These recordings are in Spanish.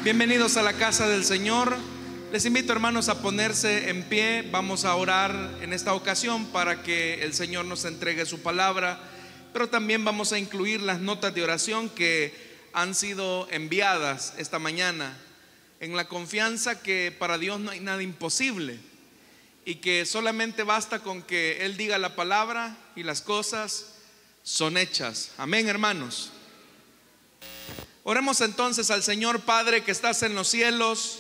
Bienvenidos a la casa del Señor. Les invito, hermanos, a ponerse en pie. Vamos a orar en esta ocasión para que el Señor nos entregue su palabra, pero también vamos a incluir las notas de oración que han sido enviadas esta mañana, en la confianza que para Dios no hay nada imposible y que solamente basta con que Él diga la palabra y las cosas son hechas. Amén, hermanos. Oremos entonces al Señor. Padre que estás en los cielos,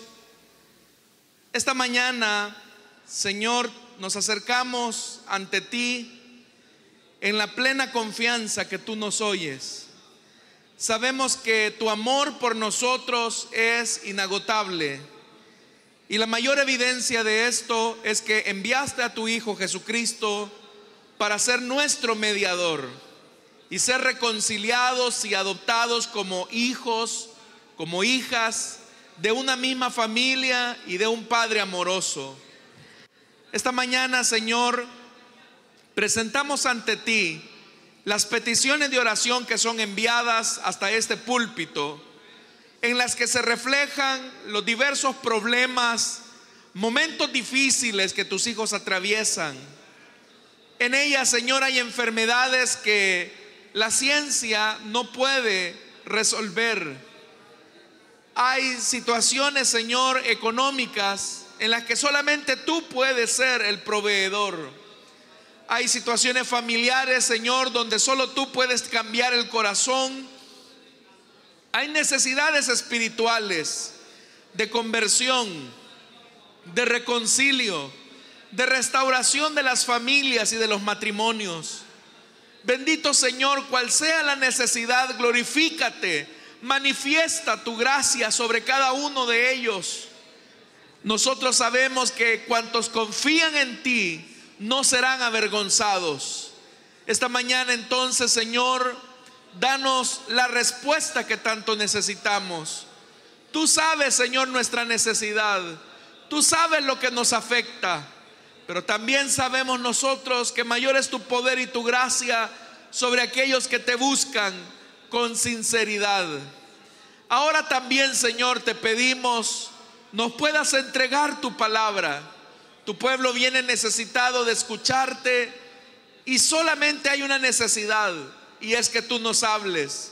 esta mañana, Señor, nos acercamos ante ti en la plena confianza que tú nos oyes. Sabemos que tu amor por nosotros es inagotable, y la mayor evidencia de esto es que enviaste a tu Hijo Jesucristo para ser nuestro mediador y ser reconciliados y adoptados como hijos, como hijas de una misma familia y de un Padre amoroso. Esta mañana, Señor, presentamos ante ti las peticiones de oración que son enviadas hasta este púlpito, en las que se reflejan los diversos problemas, momentos difíciles que tus hijos atraviesan. En ellas, Señor, hay enfermedades que la ciencia no puede resolver. Hay situaciones, Señor, económicas en las que solamente tú puedes ser el proveedor. Hay situaciones familiares, Señor, donde solo tú puedes cambiar el corazón. Hay necesidades espirituales de conversión, de reconcilio, de restauración de las familias y de los matrimonios. Bendito Señor, cual sea la necesidad, glorifícate, manifiesta tu gracia sobre cada uno de ellos. Nosotros sabemos que cuantos confían en ti no serán avergonzados. Esta mañana entonces, Señor, danos la respuesta que tanto necesitamos. Tú sabes, Señor, nuestra necesidad. Tú sabes lo que nos afecta. Pero también sabemos nosotros que mayor es tu poder y tu gracia sobre aquellos que te buscan con sinceridad. Ahora también, Señor, te pedimos nos puedas entregar tu palabra. Tu pueblo viene necesitado de escucharte y solamente hay una necesidad, y es que tú nos hables.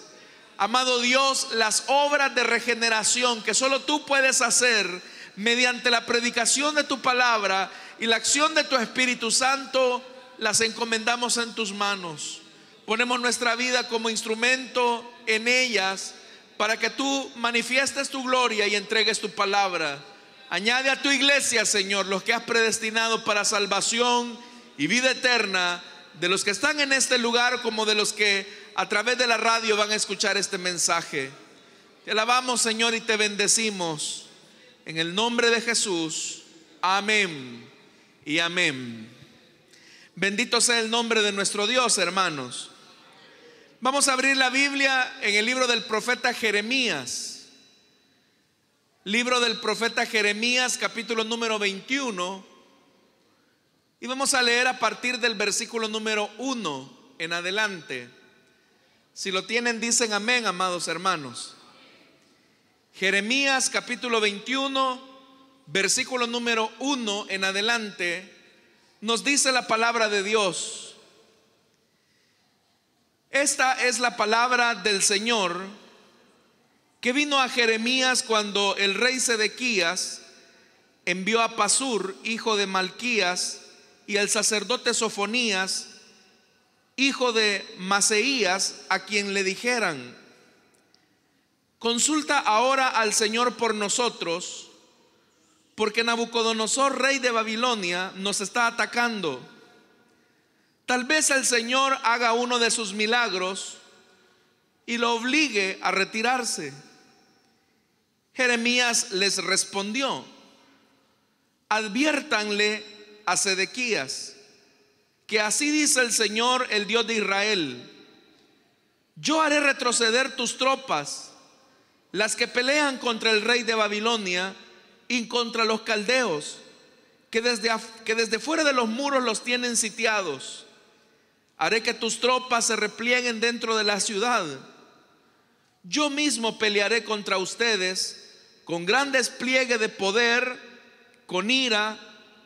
Amado Dios, las obras de regeneración que solo tú puedes hacer mediante la predicación de tu palabra y la acción de tu Espíritu Santo, las encomendamos en tus manos. Ponemos nuestra vida como instrumento en ellas para que tú manifiestes tu gloria y entregues tu palabra. Añade a tu iglesia, Señor, los que has predestinado para salvación y vida eterna, de los que están en este lugar como de los que a través de la radio van a escuchar este mensaje. Te alabamos, Señor, y te bendecimos en el nombre de Jesús. Amén y amén. Bendito sea el nombre de nuestro Dios, hermanos. Vamos a abrir la Biblia en el libro del profeta Jeremías. Libro del profeta Jeremías, capítulo número 21. Y vamos a leer a partir del versículo número 1 en adelante. Si lo tienen, dicen amén, amados hermanos. Jeremías capítulo 21, versículo número 1 en adelante, nos dice la palabra de Dios. Esta es la palabra del Señor que vino a Jeremías cuando el rey Sedequías envió a Pasur, hijo de Malquías, y al sacerdote Sofonías, hijo de Maseías, a quien le dijeran: consulta ahora al Señor por nosotros, porque Nabucodonosor, rey de Babilonia, nos está atacando. Tal vez el Señor haga uno de sus milagros y lo obligue a retirarse. Jeremías les respondió: adviértanle a Sedequías que así dice el Señor, el Dios de Israel: yo haré retroceder tus tropas, las que pelean contra el rey de Babilonia y contra los caldeos, que desde fuera de los muros los tienen sitiados. Haré que tus tropas se replieguen dentro de la ciudad. Yo mismo pelearé contra ustedes con gran despliegue de poder, con ira,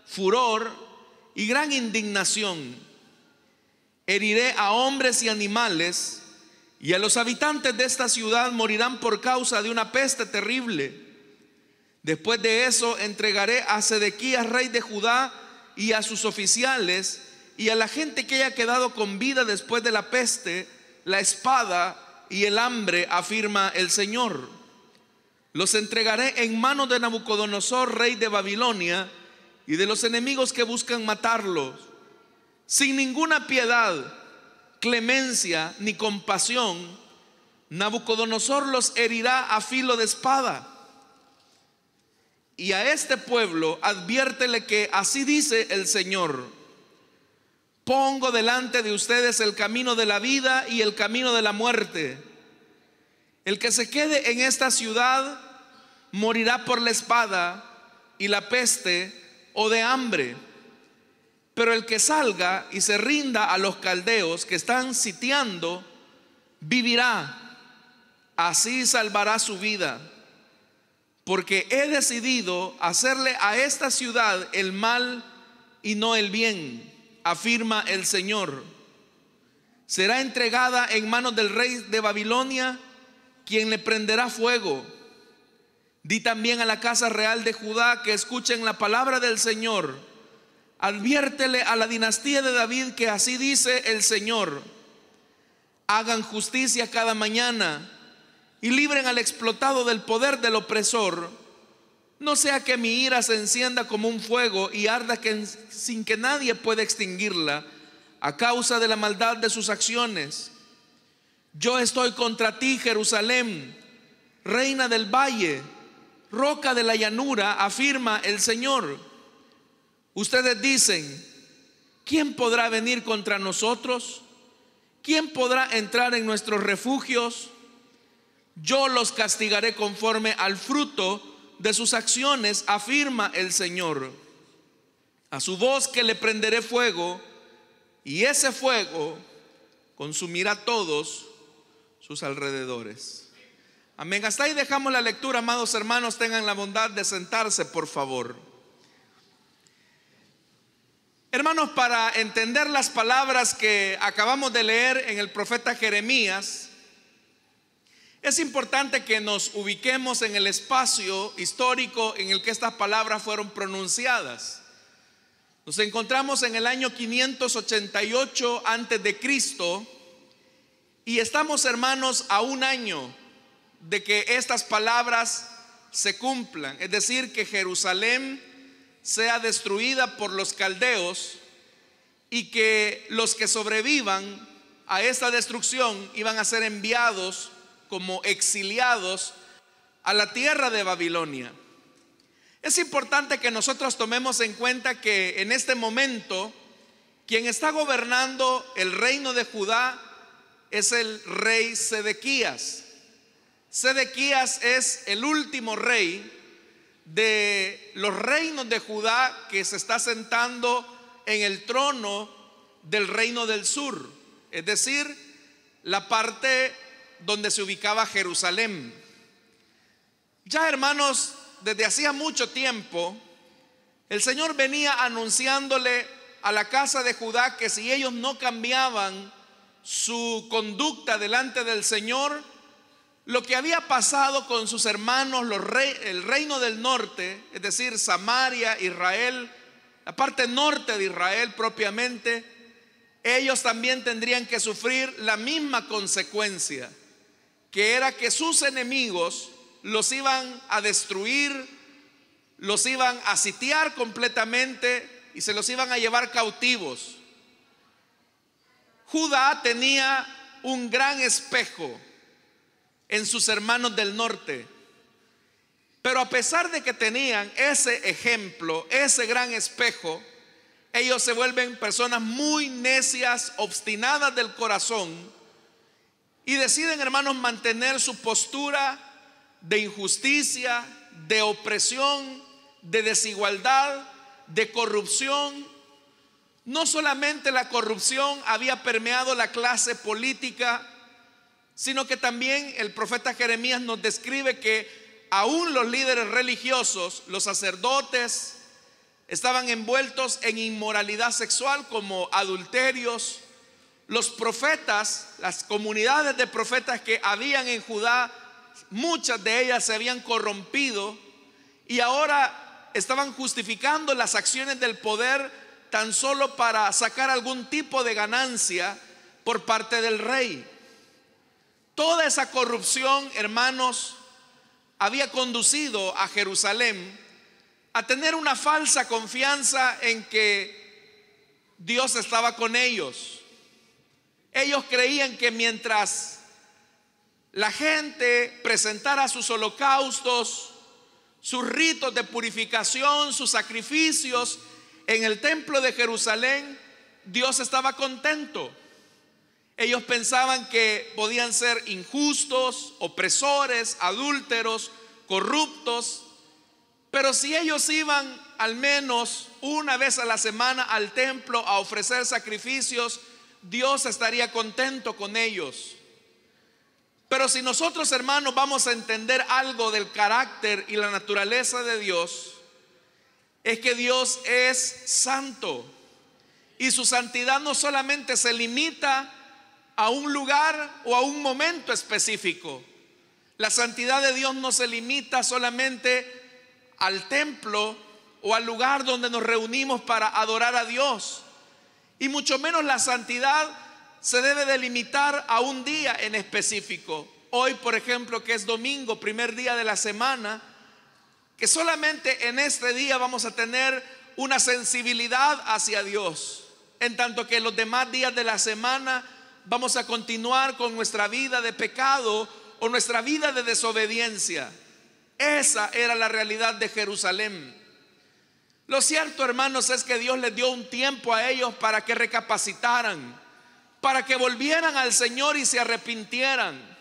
furor y gran indignación. Heriré a hombres y animales, y a los habitantes de esta ciudad morirán por causa de una peste terrible. Después de eso entregaré a Sedequías, rey de Judá, y a sus oficiales y a la gente que haya quedado con vida después de la peste, la espada y el hambre, afirma el Señor. Los entregaré en manos de Nabucodonosor, rey de Babilonia, y de los enemigos que buscan matarlos. Sin ninguna piedad, clemencia ni compasión, Nabucodonosor los herirá a filo de espada. Y a este pueblo adviértele que así dice el Señor: pongo delante de ustedes el camino de la vida y el camino de la muerte. El que se quede en esta ciudad morirá por la espada y la peste o de hambre. Pero el que salga y se rinda a los caldeos que están sitiando, vivirá. Así salvará su vida. Porque he decidido hacerle a esta ciudad el mal y no el bien, afirma el Señor. Será entregada en manos del rey de Babilonia, quien le prenderá fuego. Di también a la casa real de Judá que escuchen la palabra del Señor. Adviértele a la dinastía de David que así dice el Señor: hagan justicia cada mañana y libren al explotado del poder del opresor. No sea que mi ira se encienda como un fuego y arda sin que nadie pueda extinguirla a causa de la maldad de sus acciones. Yo estoy contra ti, Jerusalén, reina del valle, roca de la llanura, afirma el Señor. Ustedes dicen: ¿quién podrá venir contra nosotros? ¿Quién podrá entrar en nuestros refugios? Yo los castigaré conforme al fruto de sus acciones, afirma el Señor. A su bosque le prenderé fuego, y ese fuego consumirá todos sus alrededores. Amén. Hasta ahí dejamos la lectura, amados hermanos. Tengan la bondad de sentarse, por favor. Hermanos, para entender las palabras que acabamos de leer en el profeta Jeremías, es importante que nos ubiquemos en el espacio histórico en el que estas palabras fueron pronunciadas. Nos encontramos en el año 588 antes de Cristo, y estamos, hermanos, a un año de que estas palabras se cumplan, es decir, que Jerusalén sea destruida por los caldeos y que los que sobrevivan a esta destrucción iban a ser enviados como exiliados a la tierra de Babilonia. Es importante que nosotros tomemos en cuenta que en este momento quien está gobernando el reino de Judá es el rey Sedequías. Sedequías es el último rey de los reinos de Judá que se está sentando en el trono del reino del sur, es decir, la parte donde se ubicaba Jerusalén. Ya, hermanos, desde hacía mucho tiempo el Señor venía anunciándole a la casa de Judá que si ellos no cambiaban su conducta delante del Señor, lo que había pasado con sus hermanos, el reino del norte, es decir, Samaria, Israel, la parte norte de Israel propiamente, ellos también tendrían que sufrir la misma consecuencia, que era que sus enemigos los iban a destruir, los iban a sitiar completamente y se los iban a llevar cautivos. Judá tenía un gran espejo en sus hermanos del norte, pero a pesar de que tenían ese ejemplo, ese gran espejo, ellos se vuelven personas muy necias, obstinadas del corazón, y deciden, hermanos, mantener su postura de injusticia, de opresión, de desigualdad, de corrupción. No solamente la corrupción había permeado la clase política, sino que también el profeta Jeremías nos describe que aún los líderes religiosos, los sacerdotes, estaban envueltos en inmoralidad sexual como adulterios. Los profetas, las comunidades de profetas que habían en Judá, muchas de ellas se habían corrompido y ahora estaban justificando las acciones del poder tan solo para sacar algún tipo de ganancia por parte del rey. Toda esa corrupción, hermanos, había conducido a Jerusalén a tener una falsa confianza en que Dios estaba con ellos. Ellos creían que mientras la gente presentara sus holocaustos, sus ritos de purificación, sus sacrificios en el templo de Jerusalén, Dios estaba contento. Ellos pensaban que podían ser injustos, opresores, adúlteros, corruptos, pero si ellos iban al menos una vez a la semana al templo a ofrecer sacrificios, Dios estaría contento con ellos. Pero si nosotros, hermanos, vamos a entender algo del carácter y la naturaleza de Dios, es que Dios es santo y su santidad no solamente se limita a un lugar o a un momento específico. La santidad de Dios no se limita solamente al templo o al lugar donde nos reunimos para adorar a Dios, y mucho menos la santidad se debe delimitar a un día en específico. Hoy, por ejemplo, que es domingo, primer día de la semana, que solamente en este día vamos a tener una sensibilidad hacia Dios, en tanto que los demás días de la semana vamos a continuar con nuestra vida de pecado o nuestra vida de desobediencia. Esa era la realidad de Jerusalén. Lo cierto, hermanos, es que Dios les dio un tiempo a ellos para que recapacitaran, para que volvieran al Señor y se arrepintieran.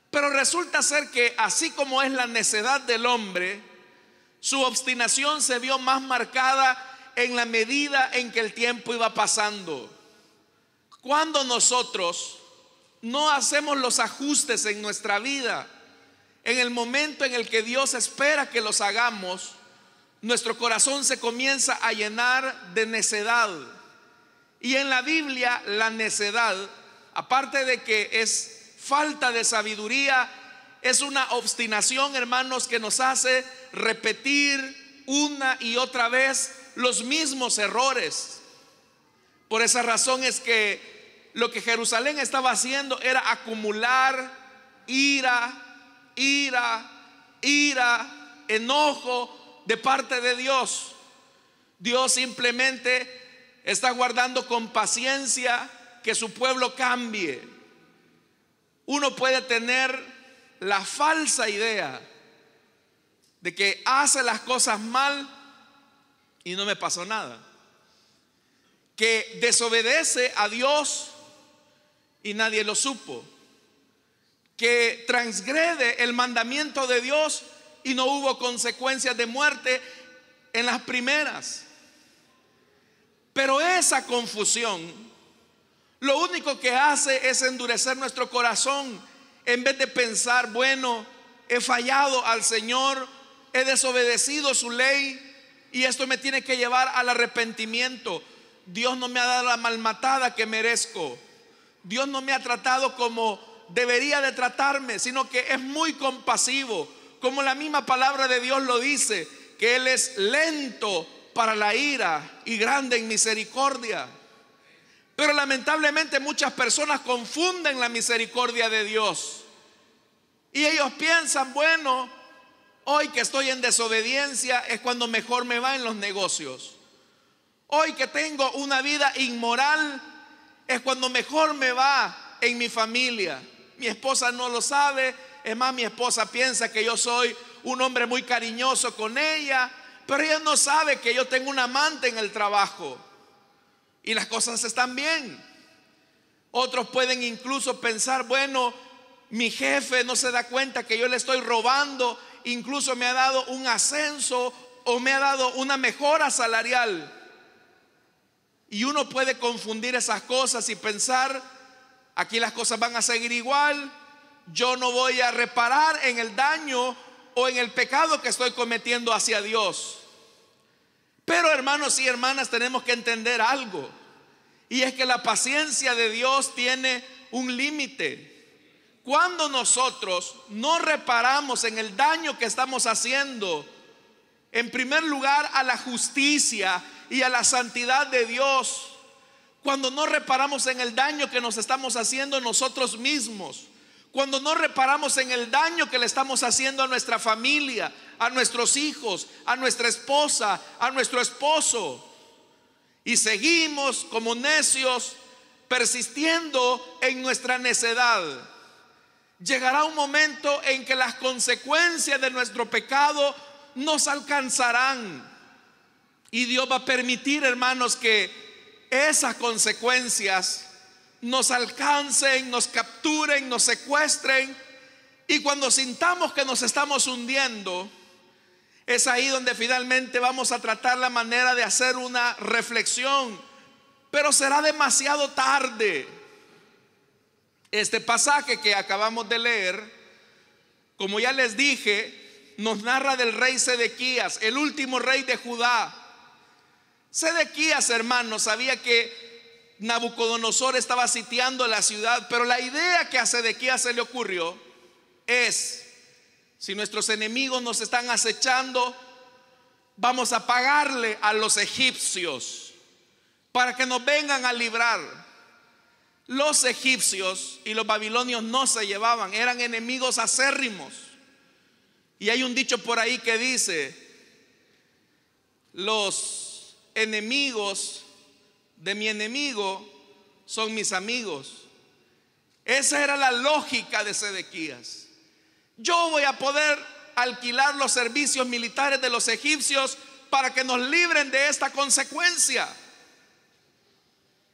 Pero resulta ser que así como es la necedad del hombre, su obstinación se vio más marcada en la medida en que el tiempo iba pasando. Cuando nosotros no hacemos los ajustes en nuestra vida, en el momento en el que Dios espera que los hagamos, nuestro corazón se comienza a llenar de necedad. Y en la Biblia la necedad, aparte de que es falta de sabiduría, es una obstinación, hermanos, que nos hace repetir una y otra vez los mismos errores. Por esa razón es que lo que Jerusalén estaba haciendo era acumular ira, enojo de parte de Dios. Dios simplemente está guardando con paciencia que su pueblo cambie. Uno puede tener la falsa idea de que hace las cosas mal y no me pasó nada, que desobedece a Dios y nadie lo supo, que transgrede el mandamiento de Dios y no hubo consecuencias de muerte en las primeras. Pero esa confusión lo único que hace es endurecer nuestro corazón, en vez de pensar, bueno, he fallado al Señor, he desobedecido su ley y esto me tiene que llevar al arrepentimiento. Dios no me ha dado la malmatada que merezco. Dios no me ha tratado como debería de tratarme, sino que es muy compasivo, como la misma palabra de Dios lo dice, que Él es lento para la ira y grande en misericordia. Pero lamentablemente muchas personas confunden la misericordia de Dios y ellos piensan, bueno, hoy que estoy en desobediencia es cuando mejor me va en los negocios. Hoy que tengo una vida inmoral es cuando mejor me va en mi familia. Mi esposa no lo sabe, es más, mi esposa piensa que yo soy un hombre muy cariñoso con ella, pero ella no sabe que yo tengo un amante en el trabajo y las cosas están bien. Otros pueden incluso pensar, bueno, mi jefe no se da cuenta que yo le estoy robando, incluso me ha dado un ascenso o me ha dado una mejora salarial. Y uno puede confundir esas cosas y pensar, aquí las cosas van a seguir igual, yo no voy a reparar en el daño o en el pecado que estoy cometiendo hacia Dios. Pero hermanos y hermanas, tenemos que entender algo, y es que la paciencia de Dios tiene un límite. Cuando nosotros no reparamos en el daño que estamos haciendo, en primer lugar a la justicia y a la santidad de Dios, cuando no reparamos en el daño que nos estamos haciendo nosotros mismos, cuando no reparamos en el daño que le estamos haciendo a nuestra familia, a nuestros hijos, a nuestra esposa, a nuestro esposo, y seguimos como necios persistiendo en nuestra necedad, llegará un momento en que las consecuencias de nuestro pecado nos alcanzarán, y Dios va a permitir, hermanos, que esas consecuencias nos alcancen, nos capturen, nos secuestren. Y cuando sintamos que nos estamos hundiendo, es ahí donde finalmente vamos a tratar la manera de hacer una reflexión, pero será demasiado tarde. Este pasaje que acabamos de leer, como ya les dije, nos narra del rey Sedequías, el último rey de Judá. Sedequías, hermanos, sabía que Nabucodonosor estaba sitiando la ciudad, pero la idea que a Sedequías se le ocurrió es: si nuestros enemigos nos están acechando, vamos a pagarle a los egipcios para que nos vengan a librar. Los egipcios y los babilonios no se llevaban, eran enemigos acérrimos. Y hay un dicho por ahí que dice: los enemigos de mi enemigo son mis amigos. Esa era la lógica de Sedequías. Yo voy a poder alquilar los servicios militares de los egipcios para que nos libren de esta consecuencia.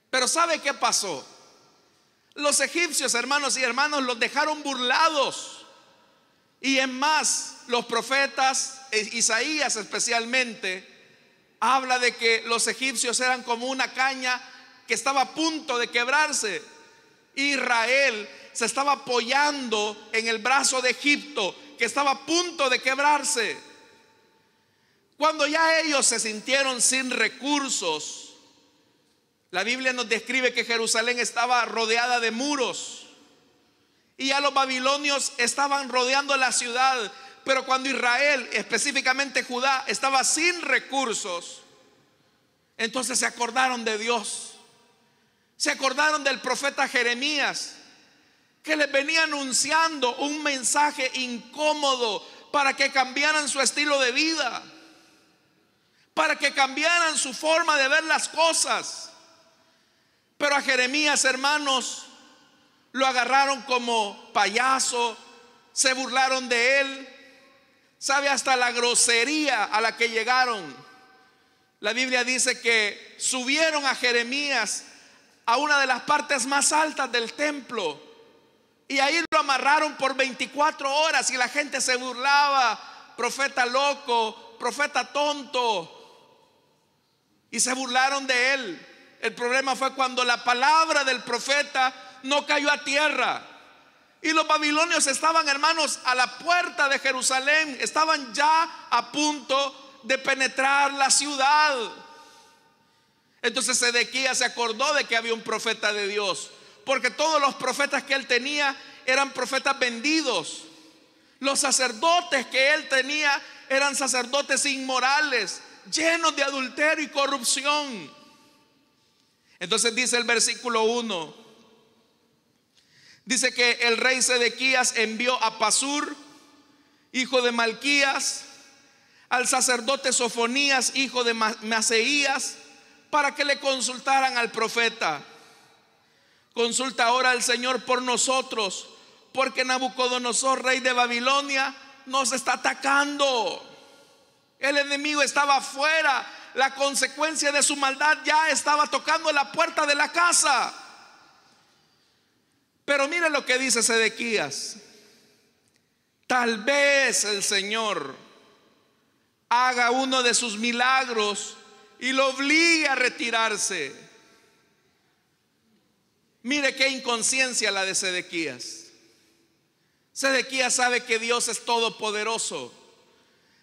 Pero ¿sabe qué pasó? Los egipcios, hermanos y hermanas, los dejaron burlados. Y en más, los profetas, Isaías especialmente, habla de que los egipcios eran como una caña que estaba a punto de quebrarse. Israel se estaba apoyando en el brazo de Egipto, que estaba a punto de quebrarse. Cuando ya ellos se sintieron sin recursos, la Biblia nos describe que Jerusalén estaba rodeada de muros y ya los babilonios estaban rodeando la ciudad. Pero cuando Israel, específicamente Judá, estaba sin recursos, entonces se acordaron de Dios. Se acordaron del profeta Jeremías, que les venía anunciando un mensaje incómodo para que cambiaran su estilo de vida, para que cambiaran su forma de ver las cosas. Pero a Jeremías, hermanos, lo agarraron como payaso, se burlaron de él. ¿Sabe hasta la grosería a la que llegaron? La Biblia dice que subieron a Jeremías a una de las partes más altas del templo y ahí lo amarraron por 24 horas y la gente se burlaba: profeta loco, profeta tonto, y se burlaron de él. El problema fue cuando la palabra del profeta no cayó a tierra. Y los babilonios estaban, hermanos, a la puerta de Jerusalén. Estaban ya a punto de penetrar la ciudad. Entonces Sedequías se acordó de que había un profeta de Dios, porque todos los profetas que él tenía eran profetas vendidos. Los sacerdotes que él tenía eran sacerdotes inmorales, llenos de adulterio y corrupción. Entonces dice el versículo 1, dice que el rey Sedequías envió a Pasur, hijo de Malquías, al sacerdote Sofonías, hijo de Maseías, para que le consultaran al profeta. Consulta ahora al Señor por nosotros, porque Nabucodonosor, rey de Babilonia, nos está atacando. El enemigo estaba afuera, la consecuencia de su maldad ya estaba tocando la puerta de la casa. Pero mire lo que dice Sedequías: tal vez el Señor haga uno de sus milagros y lo obligue a retirarse. Mire qué inconsciencia la de Sedequías. Sedequías sabe que Dios es todopoderoso.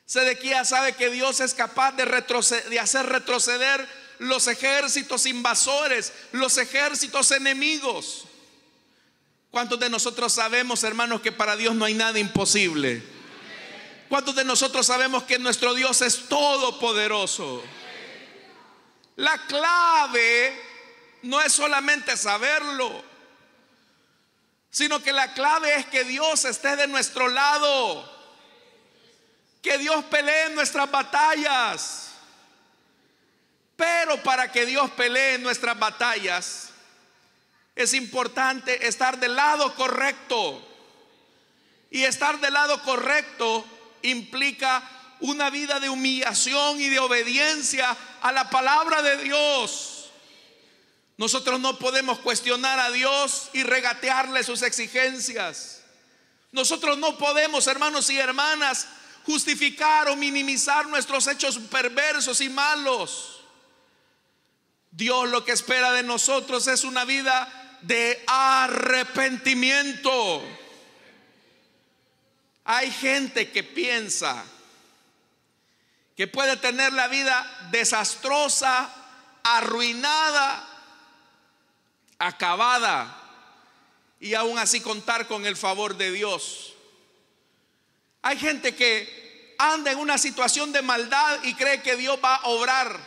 Sedequías sabe que Dios es capaz de hacer retroceder los ejércitos invasores, los ejércitos enemigos. ¿Cuántos de nosotros sabemos, hermanos, que para Dios no hay nada imposible? ¿Cuántos de nosotros sabemos que nuestro Dios es todopoderoso? La clave no es solamente saberlo, sino que la clave es que Dios esté de nuestro lado, que Dios pelee nuestras batallas. Pero para que Dios pelee nuestras batallas, es importante estar del lado correcto. Y estar del lado correcto implica una vida de humillación y de obediencia a la palabra de Dios. Nosotros no podemos cuestionar a Dios y regatearle sus exigencias. Nosotros no podemos, hermanos y hermanas, justificar o minimizar nuestros hechos perversos y malos. Dios lo que espera de nosotros es una vida de arrepentimiento. Hay gente que piensa que puede tener la vida desastrosa, arruinada, acabada, y aún así contar con el favor de Dios. Hay gente que anda en una situación de maldad y cree que Dios va a obrar.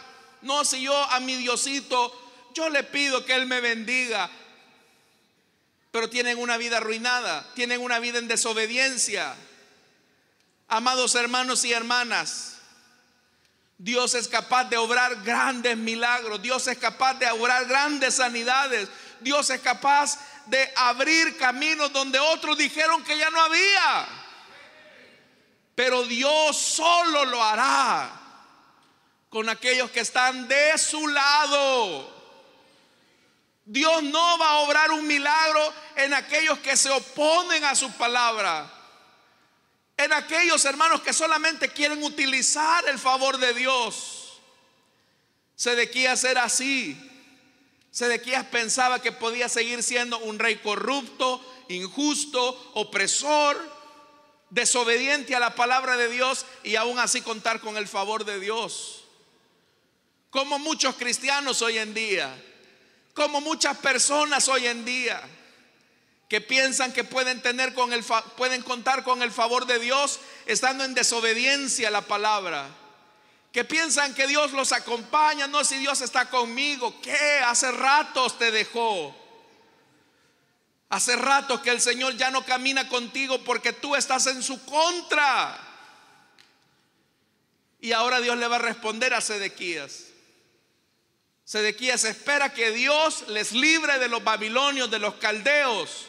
No, si yo a mi Diosito, yo le pido que Él me bendiga. Pero tienen una vida arruinada, tienen una vida en desobediencia. Amados hermanos y hermanas, Dios es capaz de obrar grandes milagros. Dios es capaz de obrar grandes sanidades. Dios es capaz de abrir caminos donde otros dijeron que ya no había. Pero Dios solo lo hará con aquellos que están de su lado. Dios no va a obrar un milagro en aquellos que se oponen a su palabra, en aquellos hermanos que solamente quieren utilizar el favor de Dios. Sedequías era así. Sedequías pensaba que podía seguir siendo un rey corrupto, injusto, opresor, desobediente a la palabra de Dios, y aún así contar con el favor de Dios. Como muchos cristianos hoy en día, como muchas personas hoy en día, que piensan que pueden contar con el favor de Dios estando en desobediencia a la palabra, que piensan que Dios los acompaña. No, si Dios está conmigo, ¿qué? Hace ratos te dejó. Hace rato que el Señor ya no camina contigo porque tú estás en su contra. Y ahora Dios le va a responder a Sedequías. Sedequías espera que Dios les libre de los babilonios, de los caldeos.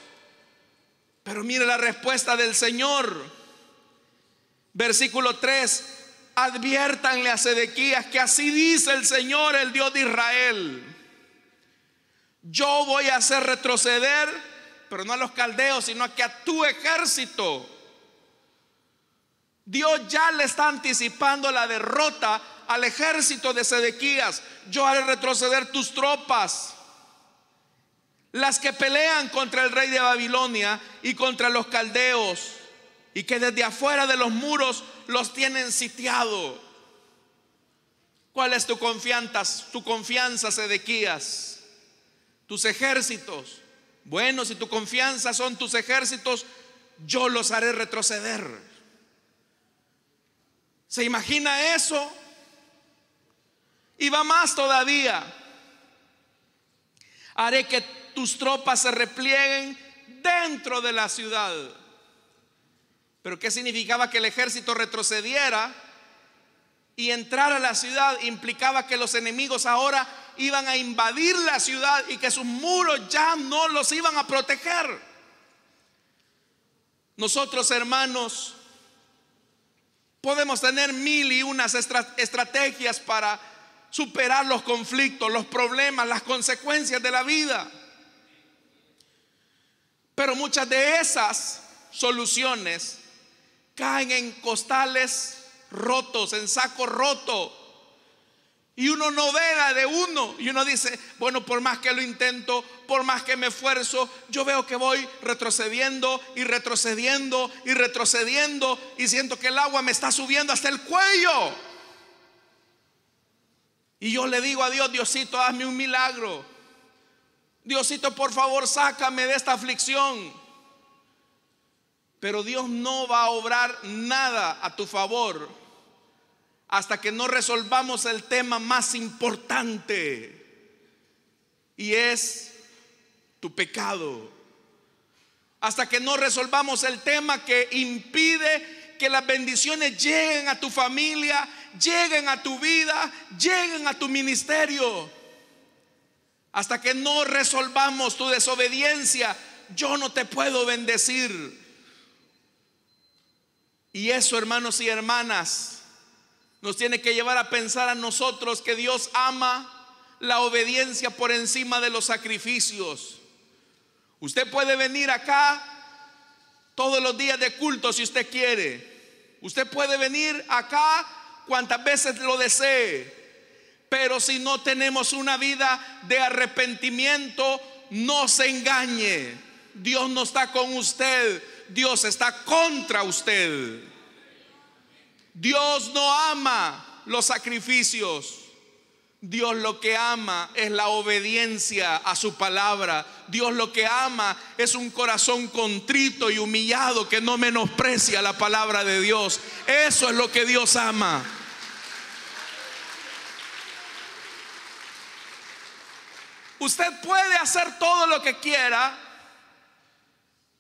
Pero mire la respuesta del Señor. Versículo 3: adviértanle a Sedequías que así dice el Señor, el Dios de Israel: yo voy a hacer retroceder, pero no a los caldeos, sino a que a tu ejército. Dios ya le está anticipando la derrota al ejército de Sedequías. Yo haré retroceder tus tropas, las que pelean contra el rey de Babilonia y contra los caldeos, y que desde afuera de los muros los tienen sitiado. ¿Cuál es tu confianza, Sedequías? Tus ejércitos. Bueno, si tu confianza son tus ejércitos, yo los haré retroceder. ¿Se imagina eso? Y va más todavía: haré que tus tropas se replieguen dentro de la ciudad. ¿Pero qué significaba que el ejército retrocediera y entrar a la ciudad? Implicaba que los enemigos ahora iban a invadir la ciudad y que sus muros ya no los iban a proteger. Nosotros, hermanos, podemos tener mil y unas estrategias para superar los conflictos, los problemas, las consecuencias de la vida. Pero muchas de esas soluciones caen en costales rotos, en saco roto. Y uno no ve de uno. Y uno dice, bueno, por más que lo intento, por más que me esfuerzo, yo veo que voy retrocediendo y retrocediendo y retrocediendo. Y siento que el agua me está subiendo hasta el cuello. Y yo le digo a Dios, Diosito, hazme un milagro. Diosito, por favor, sácame de esta aflicción. Pero Dios no va a obrar nada a tu favor hasta que no resolvamos el tema más importante, y es tu pecado. Hasta que no resolvamos el tema que impide que las bendiciones lleguen a tu familia, lleguen a tu vida, lleguen a tu ministerio. Hasta que no resolvamos tu desobediencia, yo no te puedo bendecir. Y eso, hermanos y hermanas, nos tiene que llevar a pensar a nosotros que Dios ama la obediencia por encima de los sacrificios. Usted puede venir acá todos los días de culto si usted quiere. Usted puede venir acá cuantas veces lo desee. Pero si no tenemos una vida de arrepentimiento, no se engañe. Dios no está con usted, Dios está contra usted. Dios no ama los sacrificios. Dios lo que ama es la obediencia a su palabra. Dios lo que ama es un corazón contrito y humillado que no menosprecia la palabra de Dios. Eso es lo que Dios ama. Usted puede hacer todo lo que quiera,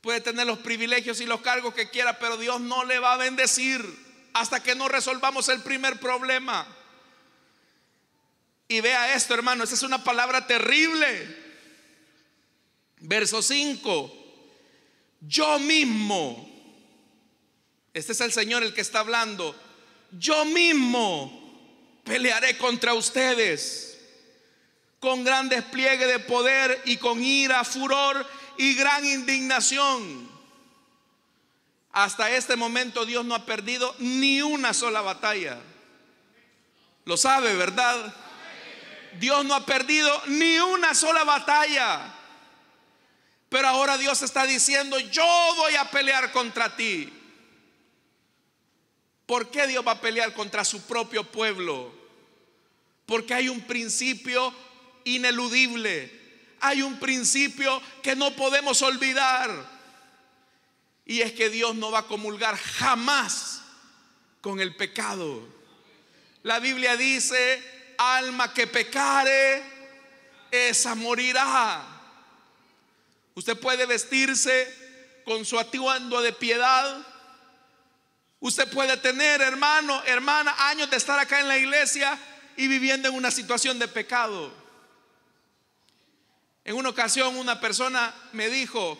puede tener los privilegios y los cargos que quiera, pero Dios no le va a bendecir hasta que no resolvamos el primer problema. Y vea esto, hermano, esa es una palabra terrible. Verso 5. Yo mismo, este es el Señor el que está hablando, yo mismo pelearé contra ustedes con gran despliegue de poder y con ira, furor y gran indignación. Hasta este momento Dios no ha perdido ni una sola batalla. Lo sabe, ¿verdad? Dios no ha perdido ni una sola batalla. Pero ahora Dios está diciendo, yo voy a pelear contra ti. ¿Por qué Dios va a pelear contra su propio pueblo? Porque hay un principio ineludible. Hay un principio que no podemos olvidar. Y es que Dios no va a comulgar jamás con el pecado. La Biblia dice, alma que pecare, esa morirá. Usted puede vestirse con su atuendo de piedad. Usted puede tener, hermano, hermana, años de estar acá en la iglesia y viviendo en una situación de pecado. En una ocasión una persona me dijo,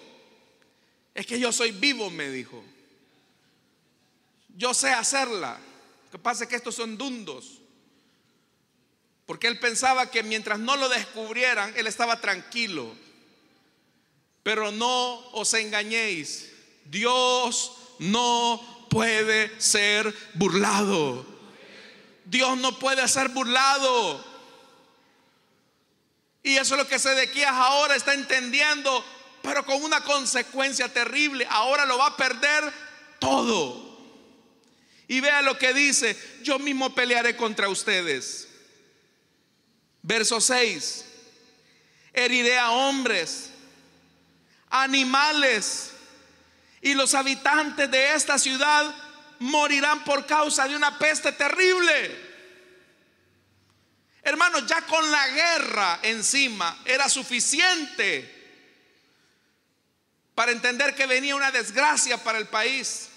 es que yo soy vivo, me dijo. Yo sé hacerla. Lo que pasa es que estos son dundos. Porque él pensaba que mientras no lo descubrieran, él estaba tranquilo. Pero no os engañéis. Dios no puede ser burlado. Dios no puede ser burlado. Y eso es lo que Sedequías ahora está entendiendo, pero con una consecuencia terrible. Ahora lo va a perder todo. Y vea lo que dice, yo mismo pelearé contra ustedes. Verso 6. Heriré a hombres, animales, y los habitantes de esta ciudad morirán por causa de una peste terrible. Hermanos, ya con la guerra encima era suficiente para entender que venía una desgracia para el país.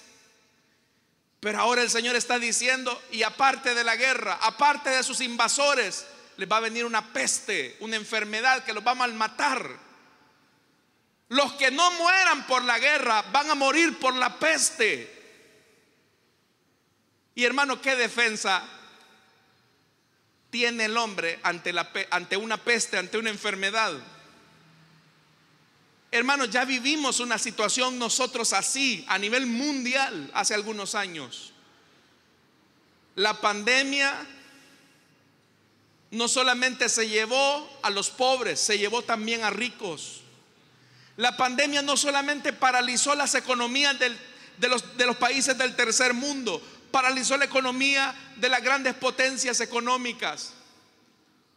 Pero ahora el Señor está diciendo, y aparte de la guerra, aparte de sus invasores, les va a venir una peste, una enfermedad que los va a malmatar. Los que no mueran por la guerra van a morir por la peste. Y hermano, ¿qué defensa tiene el hombre ante una peste, ante una enfermedad? Hermanos, ya vivimos una situación nosotros así a nivel mundial hace algunos años. La pandemia no solamente se llevó a los pobres, se llevó también a ricos. La pandemia no solamente paralizó las economías de los países del tercer mundo, paralizó la economía de las grandes potencias económicas.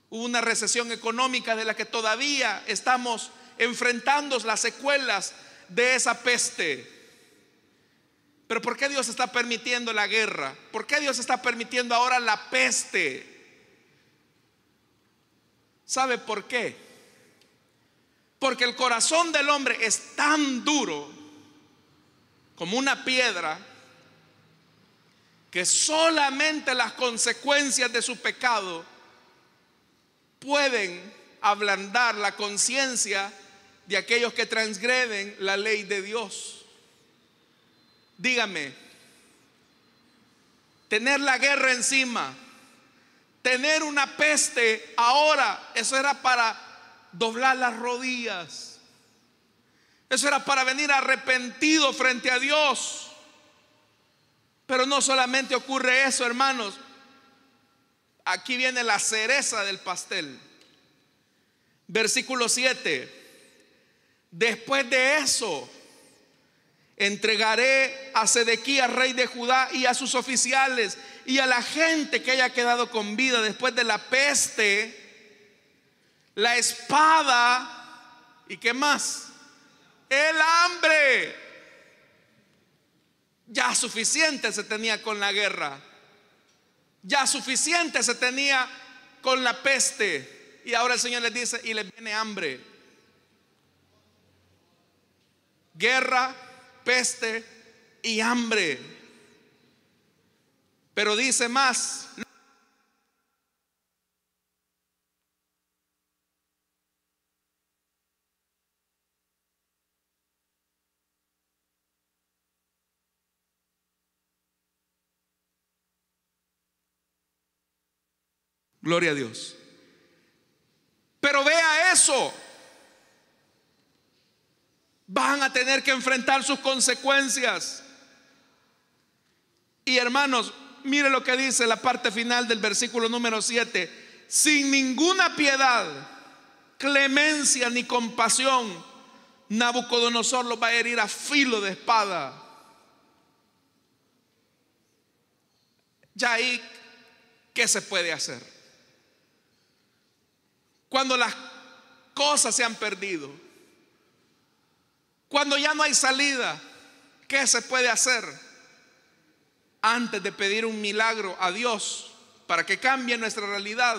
Hubo una recesión económica de la que todavía estamos enfrentando las secuelas de esa peste. Pero ¿por qué Dios está permitiendo la guerra? ¿Por qué Dios está permitiendo ahora la peste? ¿Sabe por qué? Porque el corazón del hombre es tan duro como una piedra que solamente las consecuencias de su pecado pueden ablandar la conciencia de aquellos que transgreden la ley de Dios. Dígame, tener la guerra encima, tener una peste ahora, eso era para doblar las rodillas, eso era para venir arrepentido frente a Dios. Pero no solamente ocurre eso, hermanos. Aquí viene la cereza del pastel. Versículo 7. Después de eso, entregaré a Sedequías, rey de Judá, y a sus oficiales y a la gente que haya quedado con vida después de la peste, la espada y ¿qué más? El hambre. Ya suficiente se tenía con la guerra, ya suficiente se tenía con la peste, y ahora el Señor les dice: y les viene hambre. Guerra, peste y hambre. Pero dice más: gloria a Dios. Pero vea eso, van a tener que enfrentar sus consecuencias. Y hermanos, mire lo que dice la parte final del versículo número 7: sin ninguna piedad, clemencia ni compasión, Nabucodonosor los va a herir a filo de espada. Ya ahí, ¿qué se puede hacer? Cuando las cosas se han perdido, cuando ya no hay salida, ¿qué se puede hacer? Antes de pedir un milagro a Dios para que cambie nuestra realidad,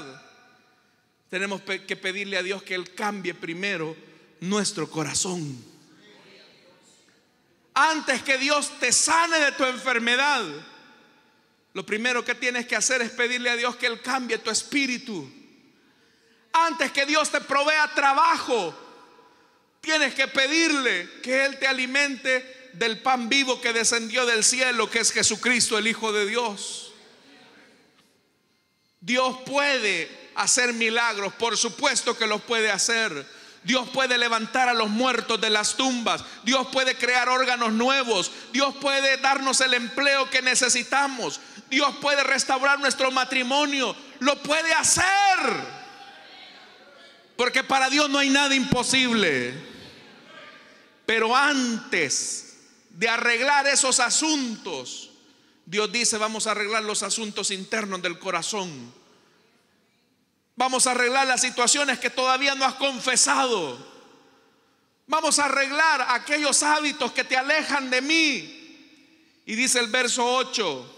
tenemos que pedirle a Dios que Él cambie primero nuestro corazón. Antes que Dios te sane de tu enfermedad, lo primero que tienes que hacer es pedirle a Dios que Él cambie tu espíritu. Antes que Dios te provea trabajo, tienes que pedirle que Él te alimente del pan vivo que descendió del cielo, que es Jesucristo, el Hijo de Dios. Dios puede hacer milagros, por supuesto que los puede hacer. Dios puede levantar a los muertos de las tumbas. Dios puede crear órganos nuevos. Dios puede darnos el empleo que necesitamos. Dios puede restaurar nuestro matrimonio. Lo puede hacer, porque para Dios no hay nada imposible. Pero antes de arreglar esos asuntos, Dios dice: vamos a arreglar los asuntos internos del corazón. Vamos a arreglar las situaciones que todavía no has confesado. Vamos a arreglar aquellos hábitos que te alejan de mí. Y dice el verso 8: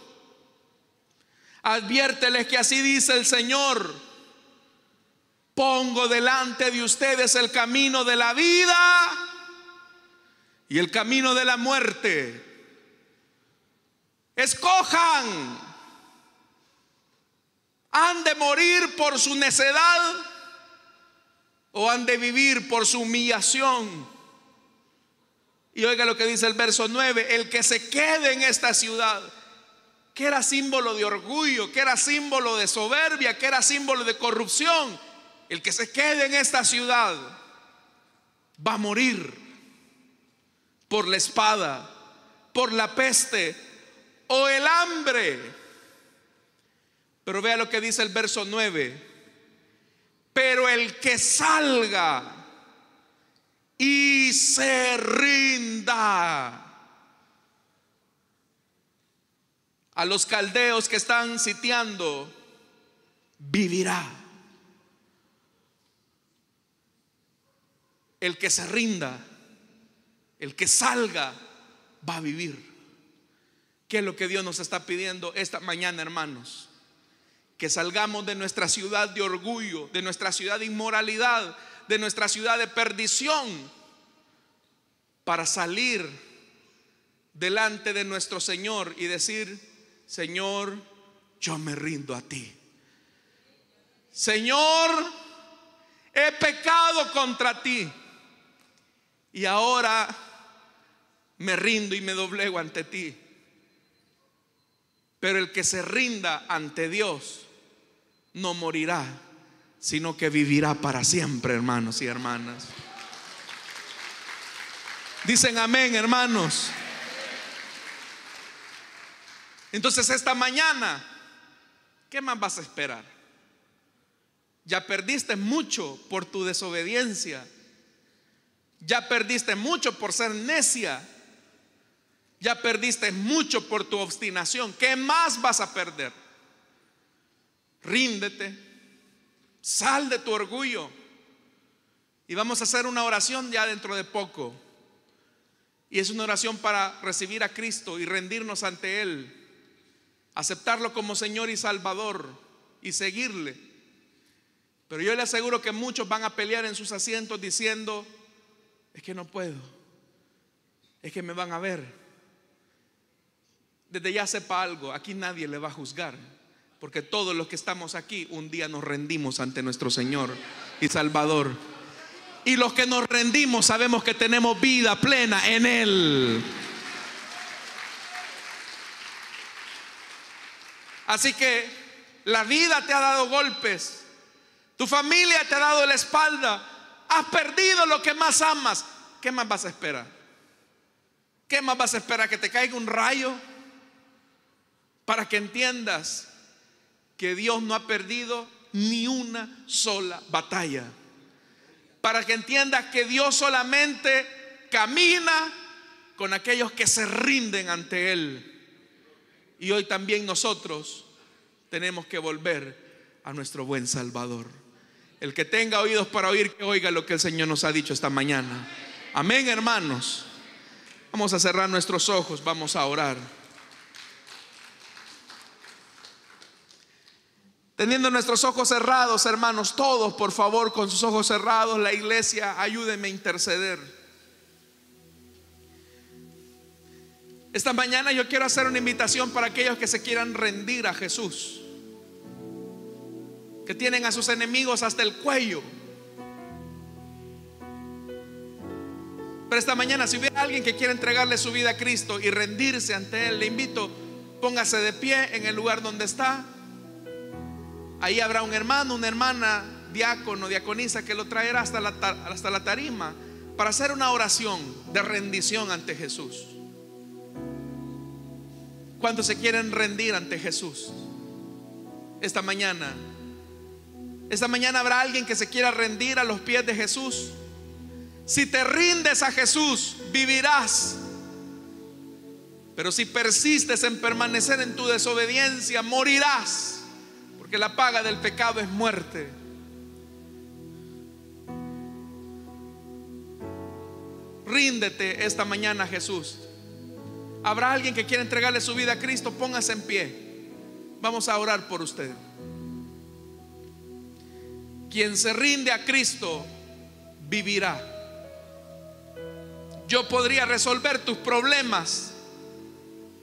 adviérteles que así dice el Señor: pongo delante de ustedes el camino de la vida y el camino de la muerte. Escojan. ¿Han de morir por su necedad o han de vivir por su humillación? Y oiga lo que dice el verso 9: el que se quede en esta ciudad, que era símbolo de orgullo, que era símbolo de soberbia, que era símbolo de corrupción, el que se quede en esta ciudad va a morir por la espada, por la peste o el hambre. Pero vea lo que dice el verso 9: Pero el que salga y se rinda a los caldeos que están sitiando, vivirá. El que se rinda, el que salga, va a vivir. ¿Qué es lo que Dios nos está pidiendo esta mañana, hermanos? Que salgamos de nuestra ciudad de orgullo, de nuestra ciudad de inmoralidad, de nuestra ciudad de perdición, para salir delante de nuestro Señor y decir: Señor, yo me rindo a ti. Señor, he pecado contra ti y ahora me rindo y me doblego ante ti. Pero el que se rinda ante Dios no morirá, sino que vivirá para siempre, hermanos y hermanas. Dicen amén, hermanos. Entonces esta mañana, ¿qué más vas a esperar? Ya perdiste mucho por tu desobediencia. Ya perdiste mucho por ser necia. Ya perdiste mucho por tu obstinación. ¿Qué más vas a perder? Ríndete, sal de tu orgullo. Y vamos a hacer una oración ya dentro de poco. Y es una oración para recibir a Cristo y rendirnos ante Él, aceptarlo como Señor y Salvador y seguirle. Pero yo le aseguro que muchos van a pelear en sus asientos diciendo: es que no puedo, es que me van a ver. Desde ya sepa algo, aquí nadie le va a juzgar, porque todos los que estamos aquí un día nos rendimos ante nuestro Señor y Salvador. Y los que nos rendimos sabemos que tenemos vida plena en Él. Así que la vida te ha dado golpes, tu familia te ha dado la espalda, has perdido lo que más amas. ¿Qué más vas a esperar? ¿Qué más vas a esperar? ¿Que te caiga un rayo? Para que entiendas que Dios no ha perdido ni una sola batalla. Para que entiendas que Dios solamente camina con aquellos que se rinden ante Él. Y hoy también nosotros tenemos que volver a nuestro buen Salvador. El que tenga oídos para oír, que oiga lo que el Señor nos ha dicho esta mañana. Amén, hermanos. Vamos a cerrar nuestros ojos, vamos a orar. Teniendo nuestros ojos cerrados, hermanos, todos por favor con sus ojos cerrados, la iglesia, ayúdenme a interceder. Esta mañana yo quiero hacer una invitación para aquellos que se quieran rendir a Jesús, que tienen a sus enemigos hasta el cuello. Pero esta mañana, si hubiera alguien que quiere entregarle su vida a Cristo y rendirse ante Él, le invito, póngase de pie en el lugar donde está. Ahí habrá un hermano, una hermana, diácono, diaconisa, que lo traerá hasta la tarima para hacer una oración de rendición ante Jesús. ¿Cuántos se quieren rendir ante Jesús esta mañana? Esta mañana habrá alguien que se quiera rendir a los pies de Jesús. Si te rindes a Jesús, vivirás. Pero si persistes en permanecer en tu desobediencia, morirás. Porque la paga del pecado es muerte. Ríndete esta mañana a Jesús. Habrá alguien que quiera entregarle su vida a Cristo, póngase en pie. Vamos a orar por usted. Quien se rinde a Cristo vivirá. Yo podría resolver tus problemas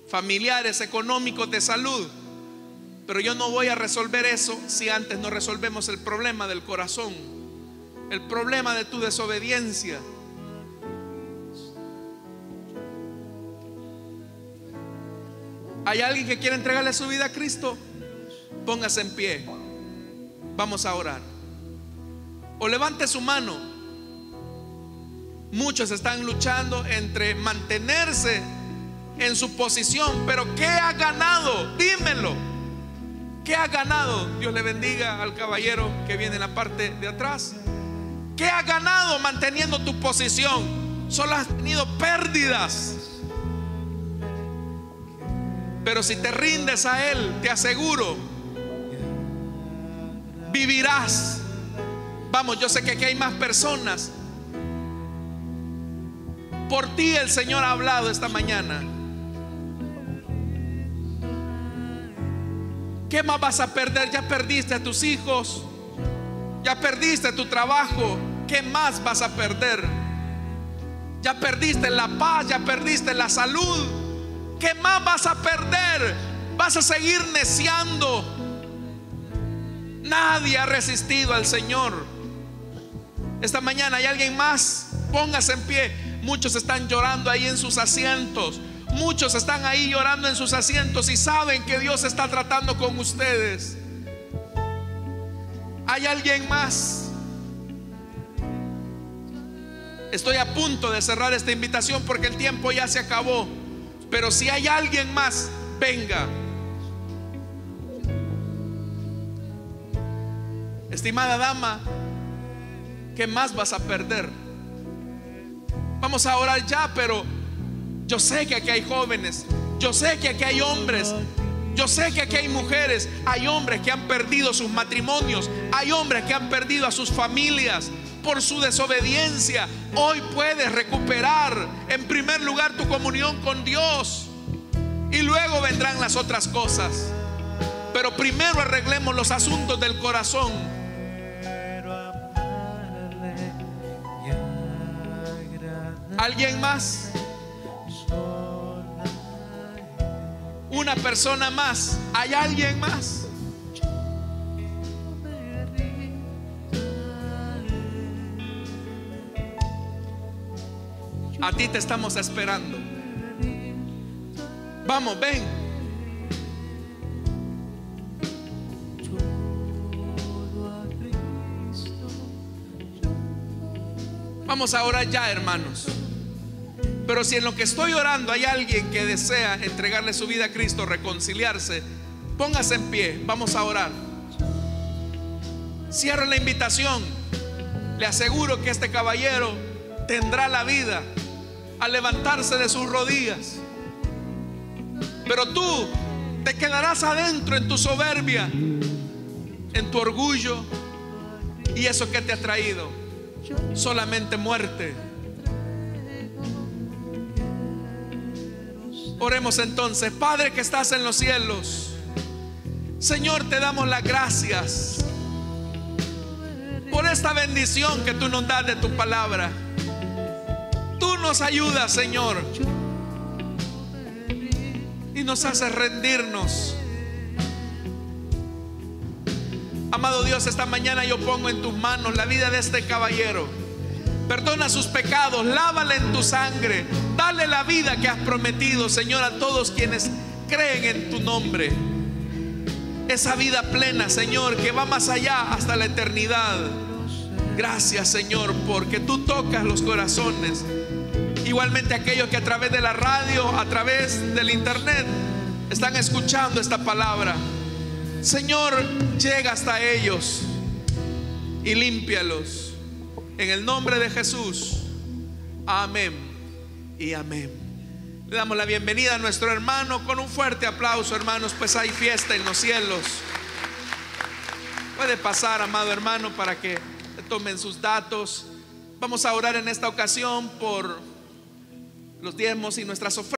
familiares, económicos, de salud, pero yo no voy a resolver eso si antes no resolvemos el problema del corazón, el problema de tu desobediencia. ¿Hay alguien que quiere entregarle su vida a Cristo? Póngase en pie. Vamos a orar. O levante su mano. Muchos están luchando entre mantenerse en su posición, pero ¿qué ha ganado? Dímelo. ¿Qué has ganado? Dios le bendiga al caballero que viene en la parte de atrás. ¿Qué has ganado manteniendo tu posición? Solo has tenido pérdidas. Pero si te rindes a Él, te aseguro, vivirás. Vamos, yo sé que aquí hay más personas. Por ti el Señor ha hablado esta mañana. ¿Qué más vas a perder? Ya perdiste a tus hijos, ya perdiste tu trabajo. ¿Qué más vas a perder? Ya perdiste la paz, ya perdiste la salud. ¿Qué más vas a perder? Vas a seguir neciando. Nadie ha resistido al Señor. Esta mañana hay alguien más. Póngase en pie. Muchos están llorando ahí en sus asientos. Muchos están ahí llorando en sus asientos y saben que Dios está tratando con ustedes. ¿Hay alguien más? Estoy a punto de cerrar esta invitación porque el tiempo ya se acabó. Pero si hay alguien más, venga. Estimada dama, ¿qué más vas a perder? Vamos a orar ya, pero yo sé que aquí hay jóvenes, yo sé que aquí hay hombres, yo sé que aquí hay mujeres. Hay hombres que han perdido sus matrimonios, hay hombres que han perdido a sus familias por su desobediencia. Hoy puedes recuperar en primer lugar tu comunión con Dios y luego vendrán las otras cosas. Pero primero arreglemos los asuntos del corazón. ¿Alguien más? Una persona más. ¿Hay alguien más? A ti te estamos esperando. Vamos, ven. Vamos a orar ya, hermanos. Pero si en lo que estoy orando hay alguien que desea entregarle su vida a Cristo, reconciliarse, póngase en pie, vamos a orar. Cierre la invitación. Le aseguro que este caballero tendrá la vida al levantarse de sus rodillas. Pero tú te quedarás adentro en tu soberbia, en tu orgullo. ¿Y eso qué te ha traído? Solamente muerte. Oremos entonces. Padre que estás en los cielos, Señor, te damos las gracias por esta bendición que tú nos das de tu palabra. Tú nos ayudas, Señor, y nos haces rendirnos. Amado Dios, esta mañana yo pongo en tus manos la vida de este caballero. Perdona sus pecados, lávala en tu sangre. Dale la vida que has prometido, Señor, a todos quienes creen en tu nombre. Esa vida plena, Señor, que va más allá hasta la eternidad. Gracias, Señor, porque tú tocas los corazones. Igualmente aquellos que a través de la radio, a través del internet, están escuchando esta palabra. Señor, llega hasta ellos y límpialos. En el nombre de Jesús. Amén y amén. Le damos la bienvenida a nuestro hermano con un fuerte aplauso, hermanos, pues hay fiesta en los cielos. Puede pasar, amado hermano, para que tomen sus datos. Vamos a orar en esta ocasión por los diezmos y nuestras ofrendas.